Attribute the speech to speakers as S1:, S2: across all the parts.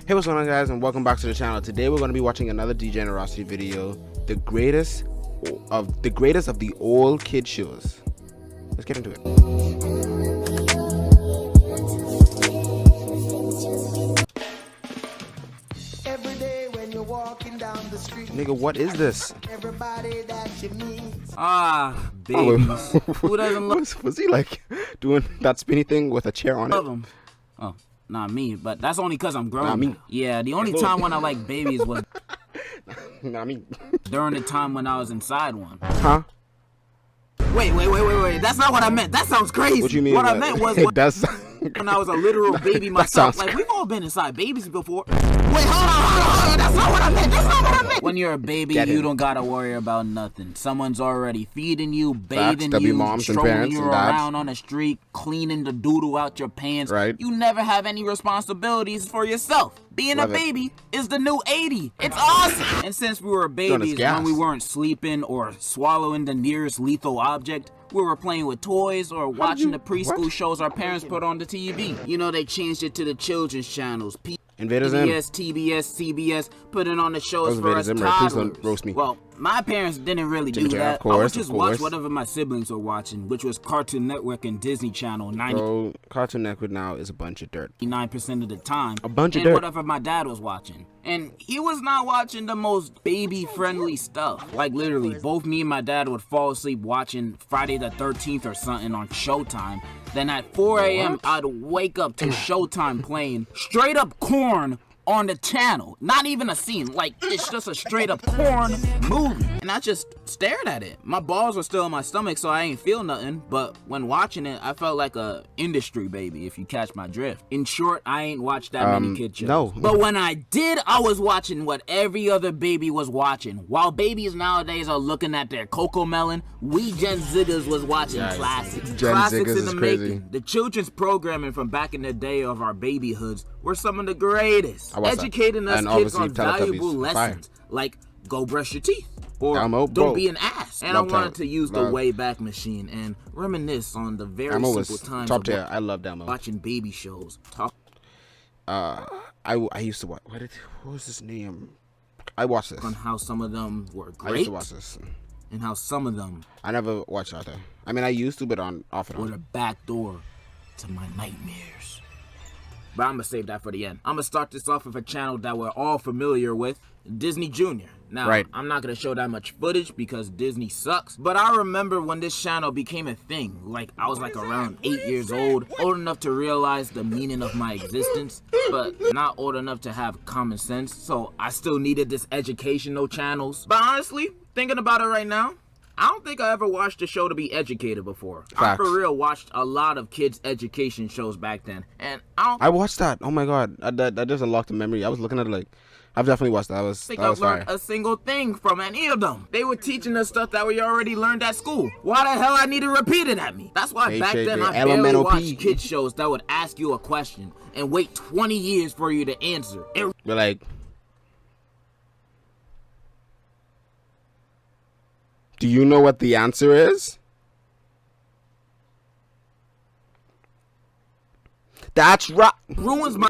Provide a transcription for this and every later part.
S1: Hey, what's going on, guys, and welcome back to the channel. Today we're going to be watching another degenerosity video, the greatest of the old kid shows. Let's get into it.
S2: Every day when you're walking down the street,
S1: Nigga, what is this?
S2: everybody that you meet.
S3: Babies. Who doesn't love
S1: Was he like doing that spinny thing with a chair on it?
S3: them? Oh, not me, but that's only because I'm grown.
S1: Not me.
S3: Yeah, the only time when I liked babies was
S1: Not me.
S3: during the time when I was inside one.
S1: Huh?
S3: Wait. That's not what I meant. That sounds crazy.
S1: What you mean?
S3: What I meant was
S1: it does.
S3: when I was a literal baby myself.
S1: sounds
S3: Like, we've all been inside babies before. Wait, hold on. That's not what I meant. When you're a baby,
S1: Get
S3: you
S1: him.
S3: don't gotta worry about nothing. Someone's already feeding you, bathing
S1: W
S3: you,
S1: moms and
S3: strolling
S1: parents
S3: you
S1: and dads.
S3: around on the street, cleaning the doodle out your pants.
S1: Right.
S3: You never have any responsibilities for yourself. Being
S1: Love
S3: a
S1: it.
S3: baby is the new 80. It's awesome. And since we were babies,
S1: gas.
S3: when we weren't sleeping or swallowing the nearest lethal object, we were playing with toys or watching the preschool
S1: what?
S3: shows our parents put on the TV. You know, they changed it to the children's channels.
S1: Invaders in.
S3: PBS, TBS, CBS, putting on the shows
S1: Those
S3: for us
S1: Invaders in, right? Please
S3: toddlers.
S1: don't roast me.
S3: Well, my parents didn't really do
S1: Ginger,
S3: that.
S1: of course,
S3: I would just
S1: of
S3: watch
S1: course.
S3: whatever my siblings were watching, which was Cartoon Network and Disney Channel 99%
S1: Bro, Cartoon Network now is a bunch of dirt.
S3: of the time.
S1: A bunch of
S3: and
S1: dirt.
S3: whatever my dad was watching. And he was not watching the most baby-friendly stuff. Like, literally, both me and my dad would fall asleep watching Friday the 13th or something on Showtime. Then at 4 a.m., I'd wake up to Showtime playing straight up corn on the channel. Not even a scene. Like, it's just a straight up corn movie. And I just stared at it. My balls were still in my stomach, so I ain't feel nothing. But when watching it, I felt like a industry baby, if you catch my drift. In short, I ain't watched that many kid shows.
S1: no.
S3: But when I did, I was watching what every other baby was watching. While babies nowadays are looking at their Coco Melon, we Gen Ziggers was watching classics.
S1: Gen
S3: Classics
S1: Ziggers
S3: in the
S1: is crazy.
S3: making. The children's programming from back in the day of our babyhoods were some of the greatest.
S1: I watched that.
S3: Educating us
S1: And
S3: kids
S1: obviously
S3: on valuable
S1: Teletubbies.
S3: lessons. Like, go brush your teeth. Or
S1: Elmo,
S3: don't
S1: bro.
S3: be an ass. And
S1: Love
S3: I wanted
S1: Tele-
S3: to use the
S1: love-
S3: Wayback Machine and reminisce on the very
S1: Elmo
S3: simple
S1: was
S3: times
S1: top
S3: of
S1: tier. I loved Elmo.
S3: watching baby shows. Talk
S1: I used to watch. What was his name? I watched this.
S3: on how some of them were
S1: I used
S3: great
S1: to watch this.
S3: and how some of them
S1: I never watched that though. I mean, I used to, but off and
S3: were the
S1: on.
S3: back door to my nightmares. But I'm gonna save that for the end. I'm gonna start this off with a channel that we're all familiar with, Disney Junior. Now,
S1: Right.
S3: I'm not gonna show that much footage because Disney sucks, but I remember when this channel became a thing. Like, I was like around 8 years old enough to realize the meaning of my existence, but not old enough to have common sense, so I still needed this educational channels. But honestly, thinking about it right now, I don't think I ever watched a show to be educated before. I
S1: Facts.
S3: for real watched a lot of kids' education shows back then, and
S1: I watched that. Oh my god, that just unlocked a memory. I was looking at it like, I've definitely watched that.
S3: think
S1: That was
S3: I've learned
S1: fire.
S3: a single thing from any of them. They were teaching us stuff that we already learned at school. Why the hell I need to repeat it at me? That's why back then I barely
S1: elemental
S3: watched
S1: P.
S3: kid shows that would ask you a question and wait 20 years for you to answer. It
S1: But like, do you know what the answer is? That's right.
S3: ruins my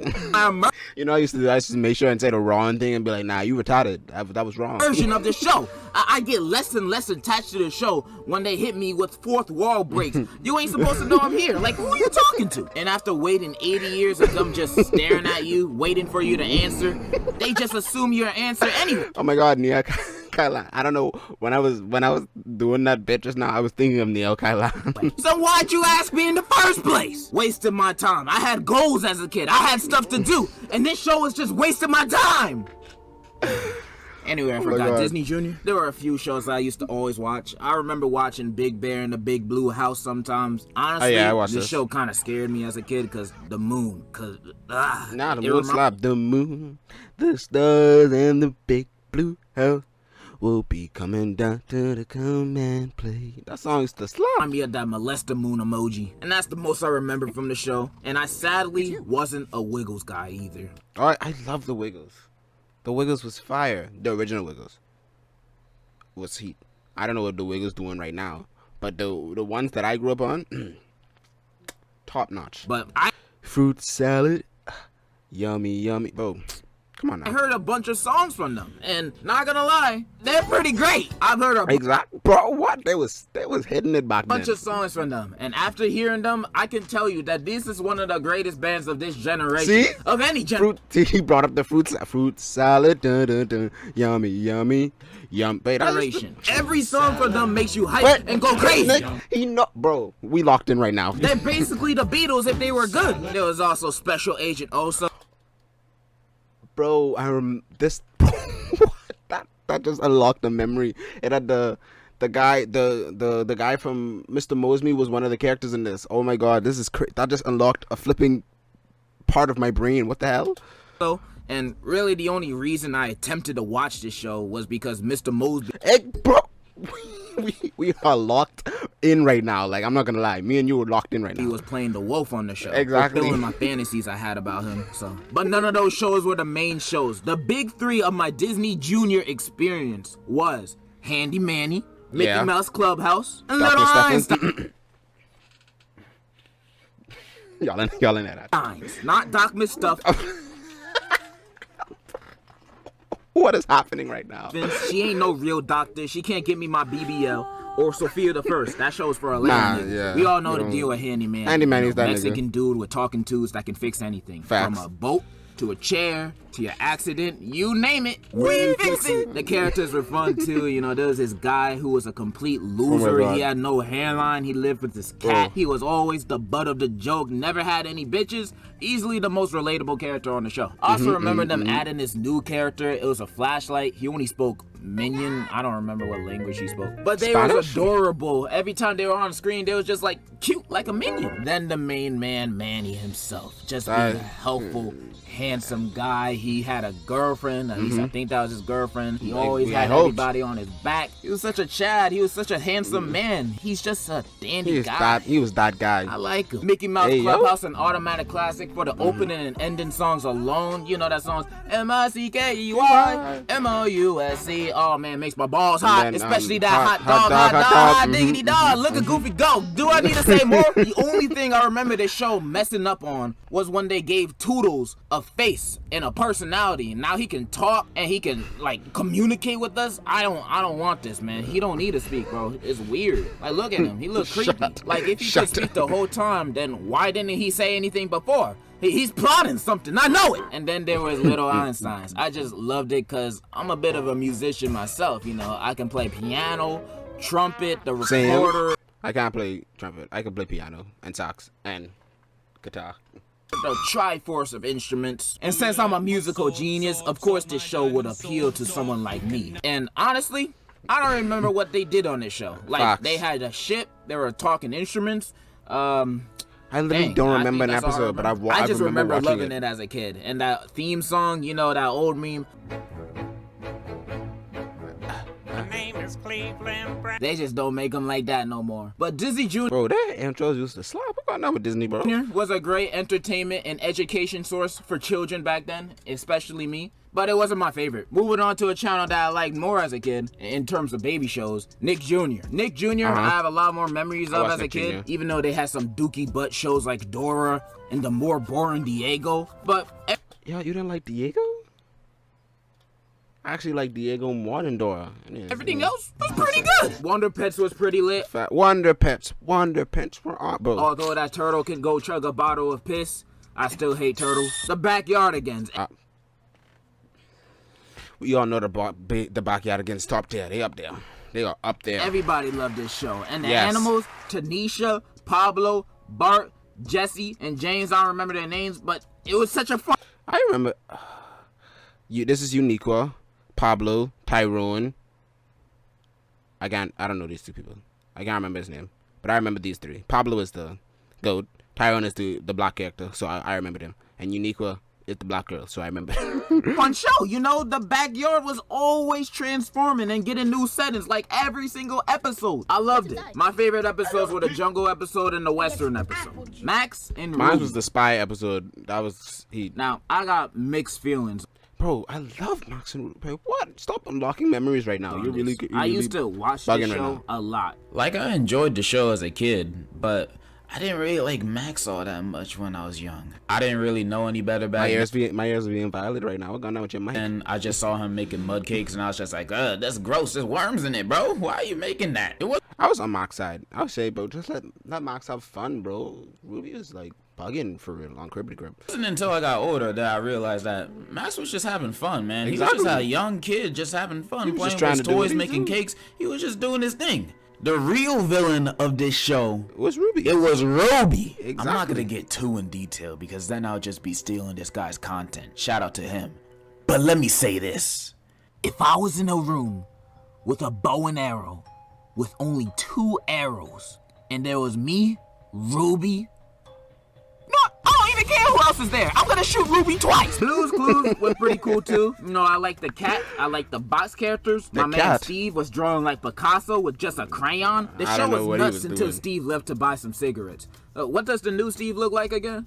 S1: You know, I used to make sure and say the wrong thing and be like, nah, you retarded. That was wrong.
S3: version of the show. I get less and less attached to the show when they hit me with fourth wall breaks. You ain't supposed to know I'm here. Like, who are you talking to? And after waiting 80 years of them just staring at you, waiting for you to answer, they just assume your answer anyway.
S1: Oh my god, Nia Kaila. I don't know. When I was doing that bit just now, I was thinking of Nia Kaila.
S3: So why'd you ask me in the first place? Wasting my time. I had goals as a kid. I had stuff to do. And this show is just wasting my time. Anyway, I forgot
S1: God.
S3: Disney Junior. There were a few shows I used to always watch. I remember watching Big Bear and the Big Blue House sometimes. Honestly,
S1: I watched
S3: this
S1: this.
S3: show kind of scared me as a kid because the moon.
S1: Nah, the
S3: it
S1: moon
S3: remi-
S1: slap. The moon, the stars, and the big blue house will be coming down to the command play. That song used to slap.
S3: Remind me of that molester moon emoji. And that's the most I remember from the show. And I sadly wasn't a Wiggles guy either.
S1: Oh, I love the Wiggles. The Wiggles was fire. The original Wiggles was heat. I don't know what the Wiggles doing right now, but the ones that I grew up on, top notch.
S3: But I
S1: Fruit salad, yummy, yummy, bro. Come on now.
S3: I heard a bunch of songs from them, and not gonna lie, they're pretty great. I've heard a
S1: Exactly, bro. What they was hitting it back
S3: bunch
S1: then.
S3: of songs from them, and after hearing them, I can tell you that this is one of the greatest bands of this generation.
S1: See?
S3: Of any generation.
S1: He brought up the fruit salad. Dun, dun, dun. Yummy, yummy, yum. Wait,
S3: Every song from them makes you hype and go crazy.
S1: Nick, bro. We locked in right now.
S3: They're basically the Beatles if they were good. There was also Special Agent Oso.
S1: Bro, this. that just unlocked the memory. It had the guy from Mr. Mosby was one of the characters in this. Oh my god, this is that just unlocked a flipping part of my brain. What the hell?
S3: And really, the only reason I attempted to watch this show was because Mr. Mosby.
S1: Hey, bro, we are locked in right now. Like, I'm not gonna lie, me and you were locked in right now.
S3: He was playing the wolf on the show.
S1: Exactly.
S3: Fulfilling my fantasies I had about him. But none of those shows were the main shows. The big three of my Disney Junior experience was Handy Manny, Mickey Mouse Clubhouse, and Little Einstein.
S1: y'all in that.
S3: Not Doc Mistuff.
S1: What is happening right now?
S3: She ain't no real doctor. She can't get me my BBL or Sophia the First. That show's for a lady.
S1: Yeah.
S3: We all know the deal with Handyman.
S1: Handyman is that
S3: Mexican dude with talking tools that can fix anything.
S1: Facts.
S3: From a boat to a chair to your accident, you name it, we fix it. The characters were fun too. You know, there was this guy who was a complete loser. He had no hairline. He lived with this cat. He was always the butt of the joke. Never had any bitches. Easily the most relatable character on the show. I also remember them adding this new character. It was a flashlight. He only spoke Minion. I don't remember what language he spoke. But they was adorable. Every time they were on screen, they was just like cute like a minion. Then the main man, Manny himself. Just being a helpful, handsome guy. He had a girlfriend. At least I think that was his girlfriend. He always had everybody on his back. He was such a Chad. He was such a handsome man. He's just a dandy guy.
S1: He was that guy.
S3: I like him. Mickey Mouse Clubhouse, an automatic classic for the opening and ending songs alone. You know that song's M-I-C-K-E-Y-M-O-U-S-C. Oh man, makes my balls hot. Then, especially that hot dog, diggity dog. Look at Goofy go. Do I need to say more? The only thing I remember this show messing up on was when they gave Toodles a face and a personality. Now he can talk and he can like communicate with us. I don't want this, man. He don't need to speak, bro. It's weird. Like, look at him. He look creepy. Like, if he could speak the whole time, then why didn't he say anything before? He's plotting something. I know it. And then there was Little Einsteins. I just loved it because I'm a bit of a musician myself. You know, I can play piano, trumpet, the recorder.
S1: I can't play trumpet. I can play piano and sax and guitar.
S3: The triforce of instruments. And since I'm a musical genius, of course this show would appeal to someone like me. And honestly, I don't remember what they did on this show. Like, they had a ship, they were talking instruments.
S1: I literally don't remember an episode, but
S3: I just remember loving
S1: it
S3: as a kid. And that theme song, you know, that old meme. They just don't make them like that no more. But Disney Junior,
S1: bro, that intros used to slap. What going on with Disney, bro?
S3: Was a great entertainment and education source for children back then, especially me. But it wasn't my favorite. Moving on to a channel that I liked more as a kid, in terms of baby shows, Nick Jr. Nick Jr. I have a lot more memories of as a kid, even though they had some dookie butt shows like Dora and the more boring Diego. But
S1: yo, you didn't like Diego? I actually like Diego more than Dora.
S3: Everything else was pretty good. Wonder Pets was pretty lit.
S1: Wonder Pets were on, bro.
S3: Although that turtle can go chug a bottle of piss, I still hate turtles. The Backyardigans.
S1: We all know the Backyardigans top tier. They up there. They are up there.
S3: Everybody loved this show. And the animals, Tanisha, Pablo, Bart, Jesse, and James, I don't remember their names, but it was such a fun.
S1: I remember. This is Uniqua, Pablo, Tyrone. I don't know these two people. I can't remember his name, but I remember these three. Pablo is the goat. Tyrone is the black character, so I remember him. And Uniqua is the black girl, so I remember.
S3: Fun show, you know, the backyard was always transforming and getting new settings, like every single episode. I loved it. My favorite episodes were the jungle episode and the western episode. Max and
S1: mine was the spy episode. That was
S3: Now I got mixed feelings.
S1: Bro, I love Max and Ruby. What? Stop unlocking memories right now. I
S3: used to watch the show a lot.
S4: Like, I enjoyed the show as a kid, but
S3: I didn't really like Max all that much when I was young. I didn't really know any better back then.
S1: My ears are being violated right now. What's going on with your mic?
S3: And I just saw him making mud cakes, and I was just like, that's gross. There's worms in it, bro. Why are you making that?
S1: I was on Mock's side. I would say, bro, just let Mox have fun, bro. Ruby was like bugging for real on Cribbity Crib.
S3: It wasn't until I got older that I realized that Max was just having fun, man.
S1: Exactly.
S3: He was just a young kid just having fun, playing
S1: just trying
S3: with
S1: to do what
S3: toys,
S1: he
S3: making
S1: do.
S3: cakes. He was just doing his thing. The real villain of this show
S1: What's Ruby?
S3: It was Roby.
S1: Exactly.
S3: I'm not gonna get too in detail because then I'll just be stealing this guy's content. Shout out to him. But let me say this. If I was in a room with a bow and arrow with only 2 arrows and there was me, Ruby, no, I don't even care who else is there. I'm gonna shoot Ruby twice. Blue's Clues was pretty cool too. You know, I like the cat. I like the box characters. My man Steve was drawing like Picasso with just a crayon. The show was nuts until Steve left to buy some cigarettes. What does the new Steve look like again?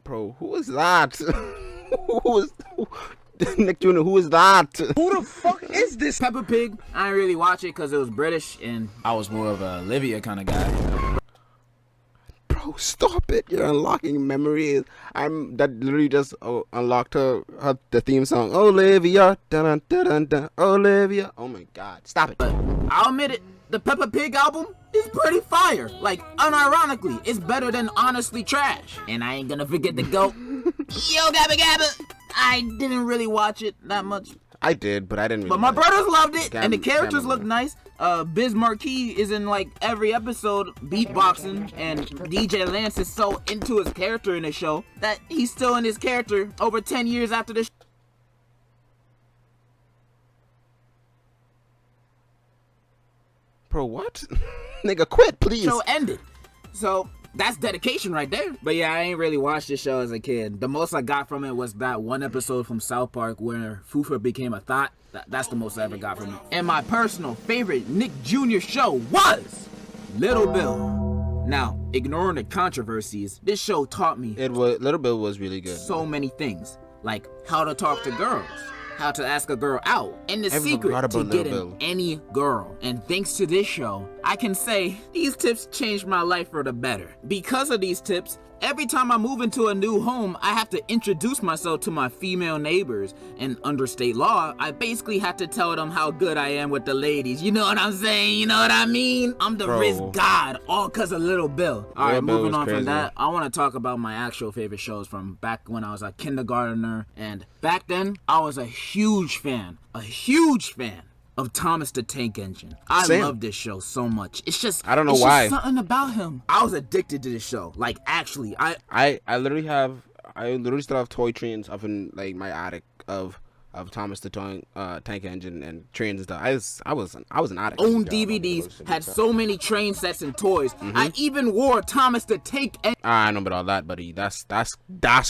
S1: Bro, who is that? Nick Jr., who is that?
S2: Who the fuck is this?
S3: Peppa Pig. I didn't really watch it because it was British and I was more of a Olivia kind of guy.
S1: Bro, stop it. You're unlocking memories. That literally just unlocked her the theme song. Olivia, dun dun dun dun. Olivia. Oh my god. Stop it.
S3: But I'll admit it, the Peppa Pig album is pretty fire. Like, unironically, it's better than Honestly Trash. And I ain't gonna forget the GOAT. Yo, Gabba Gabba. I didn't really watch it that much.
S1: I did, but I didn't really.
S3: But my brothers loved it, and the characters look nice. Biz Marquee is in like every episode beatboxing, and DJ Lance is so into his character in the show that he's still in his character over 10 years after the
S1: Bro, what? Nigga, quit, please.
S3: show ended. So that's dedication right there. But yeah, I ain't really watched this show as a kid. The most I got from it was that one episode from South Park where Fufa became a thought. That's the most I ever got from it. And my personal favorite Nick Jr. show was Little Bill. Now, ignoring the controversies, this show taught me
S1: Little Bill was really good.
S3: so many things, like how to talk to girls, how to ask a girl out, and the secret to getting any girl. And thanks to this show, I can say these tips changed my life for the better. Because of these tips, every time I move into a new home, I have to introduce myself to my female neighbors. And under state law, I basically have to tell them how good I am with the ladies. You know what I'm saying? You know what I mean? I'm the Riz God, all because of Little Bill. All right, moving on from that, I want to talk about my actual favorite shows from back when I was a kindergartner. And back then, I was a huge fan of Thomas the Tank Engine. I love this show so much. It's just,
S1: I don't know why.
S3: Just something about him. I was addicted to this show. Like, actually,
S1: I literally still have toy trains up in like my attic of Thomas the Tank Engine and trains and stuff. I was an addict.
S3: Own DVDs, had so many train sets and toys. I even wore Thomas the Tank
S1: I know about all that, buddy. That's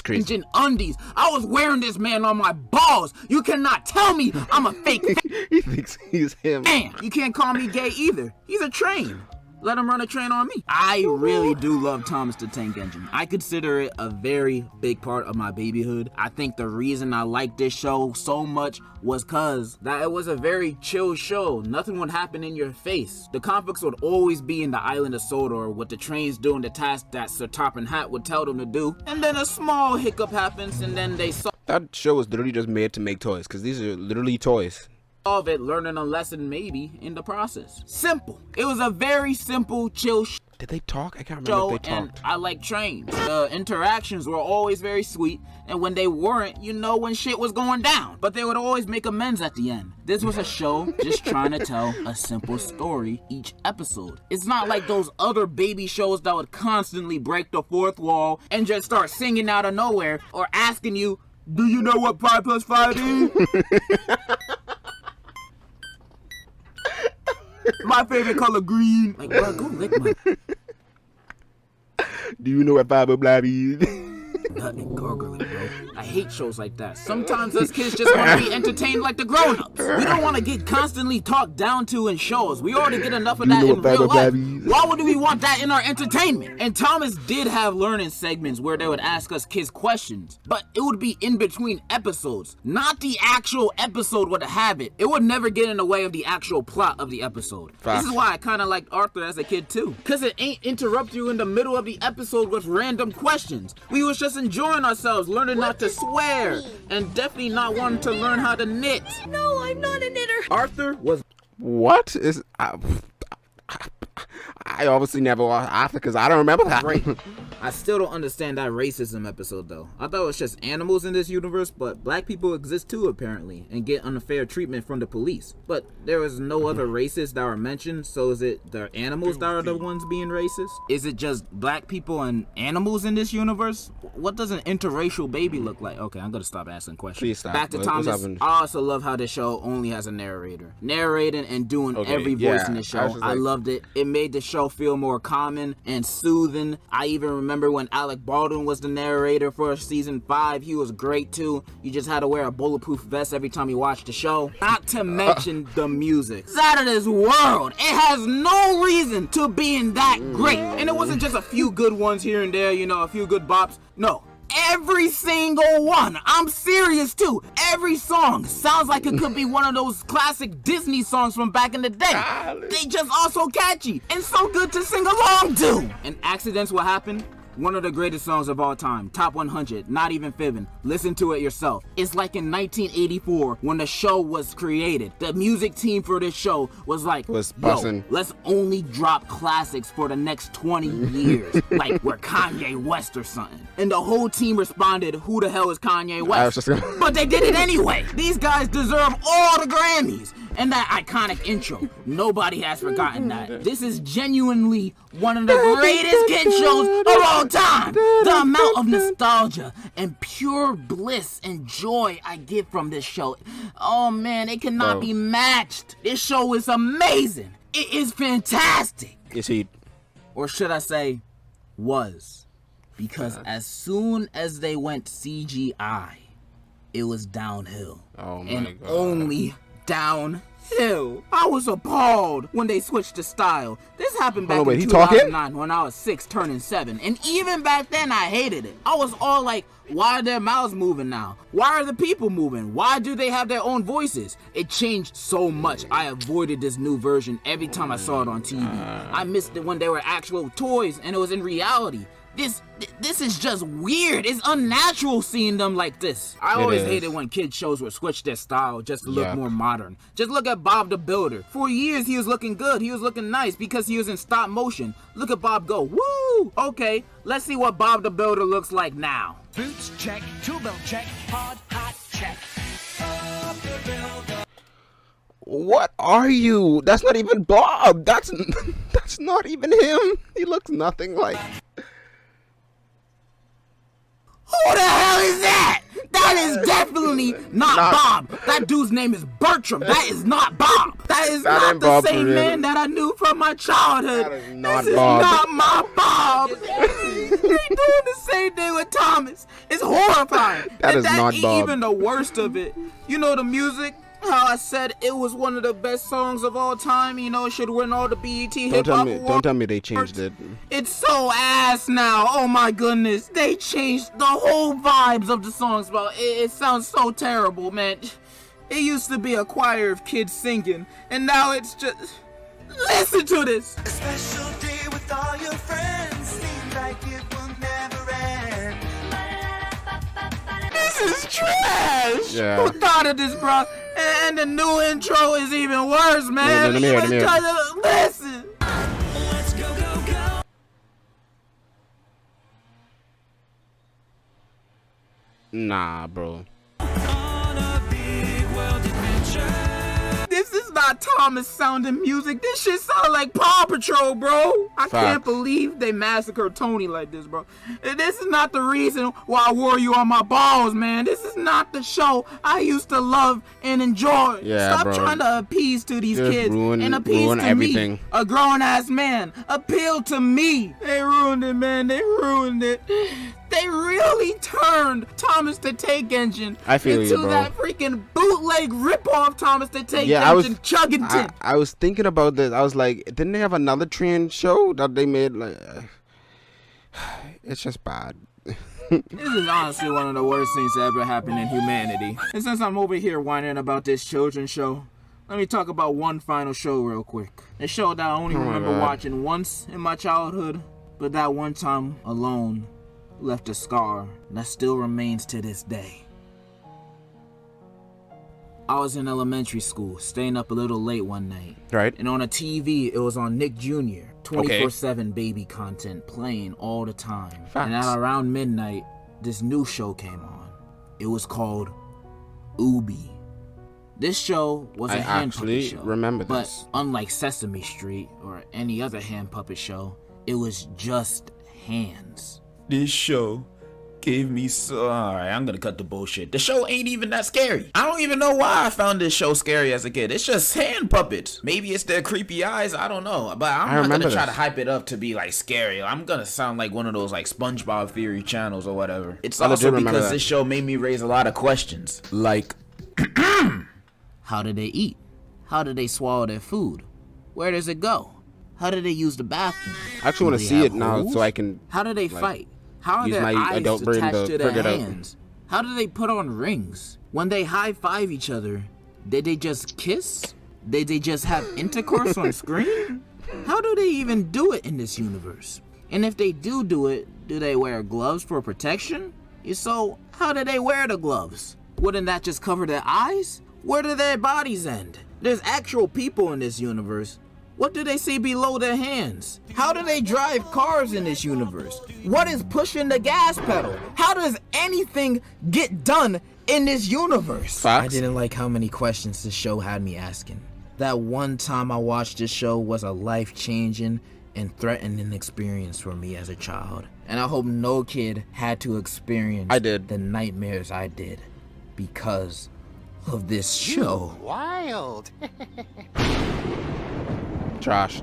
S1: crazy.
S3: Engine undies. I was wearing this man on my balls. You cannot tell me I'm a fake
S1: He thinks he's him.
S3: man. You can't call me gay either. He's a train. Let him run a train on me. I really do love Thomas the Tank Engine. I consider it a very big part of my babyhood. I think the reason I like this show so much was cause that it was a very chill show. Nothing would happen in your face. The conflicts would always be in the island of Sodor with the trains doing the task that Sir Toppin Hat would tell them to do. And then a small hiccup happens and then they
S1: That show was literally just made to make toys, because these are literally toys.
S3: Solve it, learning a lesson maybe in the process. Simple. It was a very simple, chill show.
S1: Did they talk? I can't remember if they
S3: And
S1: talked.
S3: I like trains. The interactions were always very sweet, and when they weren't, you know when shit was going down. But they would always make amends at the end. This was a show just trying to tell a simple story each episode. It's not like those other baby shows that would constantly break the fourth wall and just start singing out of nowhere or asking you, do you know what 5 plus 5 is? My favorite color green. Like, bro, go lick my.
S1: Do you know what Bible Blabby is?
S3: Nothing gurgling, bro. I hate shows like that. Sometimes us kids just want to be entertained like the grown-ups. We don't want to get constantly talked down to in shows. We already get enough of that in real life. Why would we want that in our entertainment? And Thomas did have learning segments where they would ask us kids questions, but it would be in between episodes. Not the actual episode would have it. It would never get in the way of the actual plot of the episode. This is why I kind of liked Arthur as a kid too. Cause it ain't interrupt you in the middle of the episode with random questions. We was just enjoying ourselves, learning not to swear, and definitely not wanting to learn how to knit.
S4: No, I'm not a knitter.
S3: Arthur was
S1: What is? I obviously never watched Arthur because I don't remember that.
S3: great. I still don't understand that racism episode though. I thought it was just animals in this universe, but black people exist too apparently and get unfair treatment from the police. But there was no other racists that were mentioned, so is it the animals that are the ones being racist? Is it just black people and animals in this universe? What does an interracial baby look like? Okay, I'm gonna stop asking questions.
S1: Please stop.
S3: Back to
S1: What's
S3: Thomas.
S1: happened?
S3: I also love how the show only has a narrator. Narrating and doing every voice in the show. I loved it. It made the show feel more common and soothing. I even remember when Alec Baldwin was the narrator for season 5. He was great too. You just had to wear a bulletproof vest every time you watched the show. Not to mention the music. It's out of this world. It has no reason to being that great. And it wasn't just a few good ones here and there, you know, a few good bops. No. Every single one. I'm serious too. Every song sounds like it could be one of those classic Disney songs from back in the day. They just are so catchy and so good to sing along to. And accidents will happen. One of the greatest songs of all time, top 100, not even fibbing. Listen to it yourself. It's like in 1984 when the show was created. The music team for this show was like, yo, let's only drop classics for the next 20 years. Like we're Kanye West or something. And the whole team responded, who the hell is Kanye West? But they did it anyway. These guys deserve all the Grammys. And that iconic intro. Nobody has forgotten that. This is genuinely one of the greatest kid shows of all time. The amount of nostalgia and pure bliss and joy I get from this show. Oh man, it cannot be matched. This show is amazing. It is fantastic.
S1: Is he?
S3: Or should I say, was. Because as soon as they went CGI, it was downhill.
S1: Oh my
S3: and
S1: God.
S3: Only downhill. I was appalled when they switched the style. This happened back in 2009 when I was 6 turning 7. And even back then I hated it. I was all like, why are their mouths moving now? Why are the people moving? Why do they have their own voices? It changed so much. I avoided this new version every time I saw it on TV. I missed it when they were actual toys and it was in reality. This is just weird. It's unnatural seeing them like this. I always hated when kids shows would switch their style just to look more modern. Just look at Bob the Builder. For years he was looking good. He was looking nice because he was in stop motion. Look at Bob go. Woo! Okay, let's see what Bob the Builder looks like now.
S2: Boots check, tool belt check, hard hat check. Bob the Builder.
S1: What are you? That's not even Bob. That's not even him. He looks nothing like.
S3: Who the hell is that? That is definitely not Bob. That dude's name is Bertram. That is not Bob. That is not the same man that I knew from my childhood.
S1: That is not
S3: this
S1: Bob.
S3: Is not my Bob. They doing the same thing with Thomas. It's horrifying.
S1: That is not Bob.
S3: Even the worst of it. You know the music? How I said it was one of the best songs of all time, you know, it should win all the BET Hip Hop Awards.
S1: Don't tell me they changed it.
S3: It's so ass now. Oh my goodness. They changed the whole vibes of the songs, bro. It sounds so terrible, man. It used to be a choir of kids singing, and now it's just... Listen to this.
S2: A special day with all your friends. Seems like it will never end.
S3: This is trash.
S1: Yeah.
S3: Who thought of this, bro? And the new intro is even worse, man.
S1: Let me hear it.
S3: Listen.
S2: Let's go, go, go.
S1: Nah, bro.
S2: On a big world adventure.
S3: This is not Thomas sounding music. This shit sound like Paw Patrol, bro. I can't believe they massacred Tony like this, bro. This is not the reason why I wore you on my balls, man. This is not the show I used to love and enjoy.
S1: Yeah,
S3: Stop
S1: bro.
S3: trying to appease to these kids and appease to
S1: everything.
S3: me, a grown-ass man. Appeal to me. They ruined it, man. They ruined it. They really turned Thomas the Tank Engine
S1: I feel
S3: into
S1: you, bro.
S3: that freaking bootleg ripoff Thomas the Tank
S1: Yeah,
S3: Engine Chuggington.
S1: I was thinking about this. I was like, didn't they have another train show that they made? Like, it's just bad.
S3: This is honestly one of the worst things that ever happened in humanity. And since I'm over here whining about this children's show, let me talk about one final show real quick. A show that I only remember
S1: God.
S3: watching once in my childhood, but that one time alone left a scar that still remains to this day. I was in elementary school, staying up a little late one night.
S1: Right.
S3: And on a TV, it was on Nick Jr. 24/7 baby content playing all the time.
S1: Facts.
S3: And at around midnight, this new show came on. It was called Ubi. This show was a
S1: I
S3: hand puppet
S1: actually
S3: show.
S1: remember
S3: But
S1: this.
S3: unlike Sesame Street or any other hand puppet show, it was just hands.
S4: This show gave me so. Alright, I'm gonna cut the bullshit. The show ain't even that scary. I don't even know why I found this show scary as a kid. It's just hand puppets. Maybe it's their creepy eyes. I don't know. But I'm not gonna
S1: remember
S4: try to
S1: this.
S4: hype it up to be like scary. I'm gonna sound like one of those like SpongeBob theory channels or whatever. It's
S1: I
S4: also
S1: legit remember
S4: because
S1: that.
S4: this show made me raise a lot of questions. Like,
S3: How do they eat? How do they swallow their food? Where does it go? How do they use the bathroom?
S1: I actually
S3: Do
S1: want
S3: they
S1: to see
S3: have
S1: it now
S3: holes?
S1: so I can.
S3: How do they
S1: like,
S3: fight? How are
S1: use
S3: their
S1: my
S3: eyes
S1: adult brain
S3: attached
S1: to
S3: to their
S1: figure it out.
S3: hands? How do they put on rings? When they high-five each other, did they just kiss? Did they just have intercourse on screen? How do they even do it in this universe? And if they do it, do they wear gloves for protection? If so, how do they wear the gloves? Wouldn't that just cover their eyes? Where do their bodies end? There's actual people in this universe. What do they see below their hands? How do they drive cars in this universe? What is pushing the gas pedal? How does anything get done in this universe?
S1: Facts.
S3: I didn't like how many questions this show had me asking. That one time I watched this show was a life-changing and threatening experience for me as a child. And I hope no kid had to experience
S1: I did.
S3: the nightmares I did because of this show.
S5: Wild.
S1: Trash.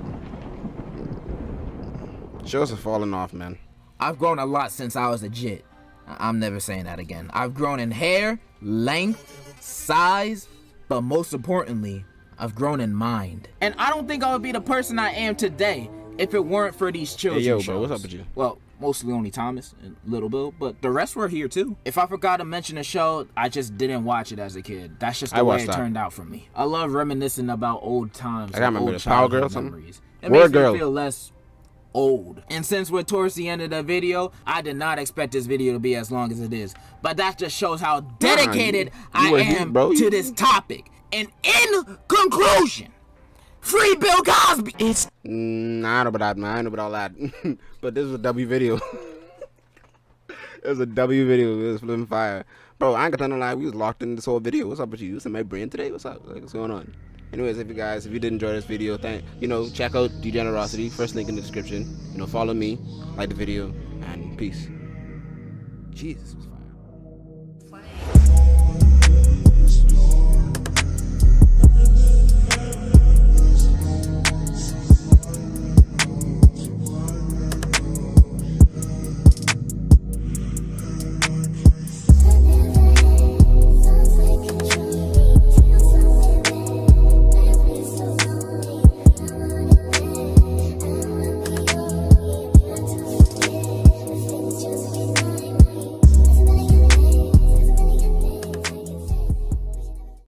S1: Shows are falling off, man.
S3: I've grown a lot since I was a jit. I'm never saying that again. I've grown in hair, length, size, but most importantly, I've grown in mind. And I don't think I would be the person I am today if it weren't for these children
S1: Hey, yo,
S3: shows.
S1: bro, what's up with you?
S3: Well, mostly only Thomas and Little Bill, but the rest were here too. If I forgot to mention a show, I just didn't watch it as a kid. That's just the
S1: I
S3: way
S1: watched
S3: it
S1: that.
S3: turned out for me. I love reminiscing about old times.
S1: I gotta
S3: and
S1: remember
S3: old
S1: this. Power Girl
S3: childhood
S1: something?
S3: memories. It
S1: Word
S3: makes
S1: Girl.
S3: me feel less old. And since we're towards the end of the video, I did not expect this video to be as long as it is. But that just shows how dedicated
S1: you
S3: I
S1: were here,
S3: am
S1: bro.
S3: to this topic. And in conclusion, free Bill Cosby. It's
S1: I don't know about that, man. I know about all that. But this was a W video. It was a W video. It was flipping fire. Bro, I ain't gonna lie. We was locked in this whole video. What's up with you? What's in my brain today? What's up? Like, what's going on? Anyways, if you did enjoy this video, check out Degenerosity. First link in the description. Follow me, like the video, and peace. Jesus, it was fire.